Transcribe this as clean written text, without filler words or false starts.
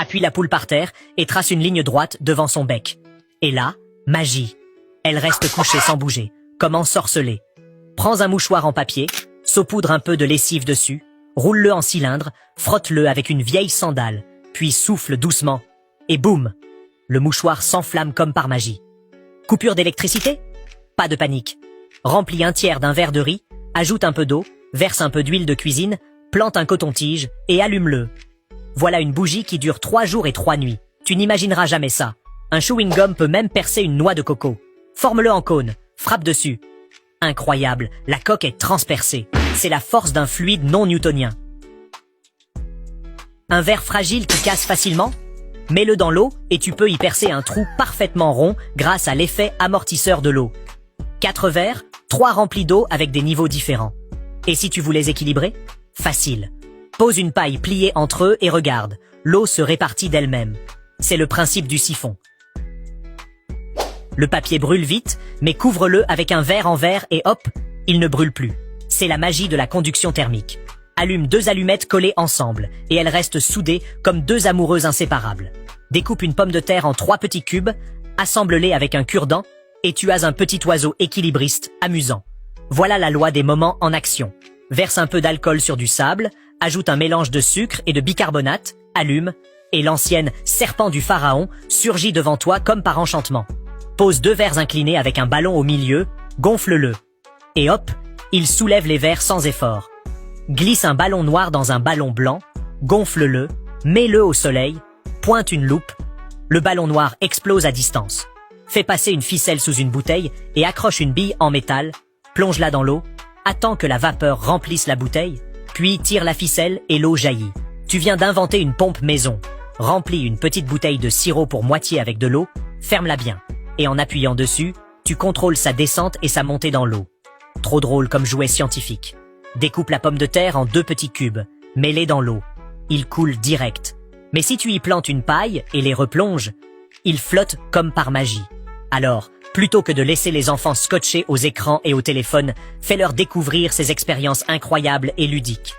appuie la poule par terre et trace une ligne droite devant son bec. Et là, magie. Elle reste couchée sans bouger, comme ensorcelée. Prends un mouchoir en papier, saupoudre un peu de lessive dessus, roule-le en cylindre, frotte-le avec une vieille sandale, puis souffle doucement. Et boum! Le mouchoir s'enflamme comme par magie. Coupure d'électricité? Pas de panique. Remplis un tiers d'un verre de riz, ajoute un peu d'eau, verse un peu d'huile de cuisine, plante un coton-tige et allume-le. Voilà une bougie qui dure 3 jours et 3 nuits. Tu n'imagineras jamais ça. Un chewing-gum peut même percer une noix de coco. Forme-le en cône, frappe dessus. Incroyable, la coque est transpercée. C'est la force d'un fluide non newtonien. Un verre fragile qui casse facilement? Mets-le dans l'eau et tu peux y percer un trou parfaitement rond grâce à l'effet amortisseur de l'eau. 4 verres, 3 remplis d'eau avec des niveaux différents. Et si tu voulais équilibrer? Facile. Pose une paille pliée entre eux et regarde, l'eau se répartit d'elle-même. C'est le principe du siphon. Le papier brûle vite, mais couvre-le avec un verre en verre et hop, il ne brûle plus. C'est la magie de la conduction thermique. Allume 2 allumettes collées ensemble et elles restent soudées comme 2 amoureux inséparables. Découpe une pomme de terre en 3 petits cubes, assemble-les avec un cure-dent et tu as un petit oiseau équilibriste amusant. Voilà la loi des moments en action. Verse un peu d'alcool sur du sable, ajoute un mélange de sucre et de bicarbonate, allume, et l'ancienne serpent du pharaon surgit devant toi comme par enchantement. Pose 2 verres inclinés avec un ballon au milieu, gonfle-le. Et hop, il soulève les verres sans effort. Glisse un ballon noir dans un ballon blanc, gonfle-le, mets-le au soleil, pointe une loupe. Le ballon noir explose à distance. Fais passer une ficelle sous une bouteille et accroche une bille en métal, plonge-la dans l'eau, attends que la vapeur remplisse la bouteille, puis tire la ficelle et l'eau jaillit. Tu viens d'inventer une pompe maison. Remplis une petite bouteille de sirop pour moitié avec de l'eau, ferme-la bien. Et en appuyant dessus, tu contrôles sa descente et sa montée dans l'eau. Trop drôle comme jouet scientifique. Découpe la pomme de terre en 2 petits cubes, mets-les dans l'eau. Ils coulent direct. Mais si tu y plantes une paille et les replonges, ils flottent comme par magie. Alors, plutôt que de laisser les enfants scotchés aux écrans et au téléphone, fais-leur découvrir ces expériences incroyables et ludiques.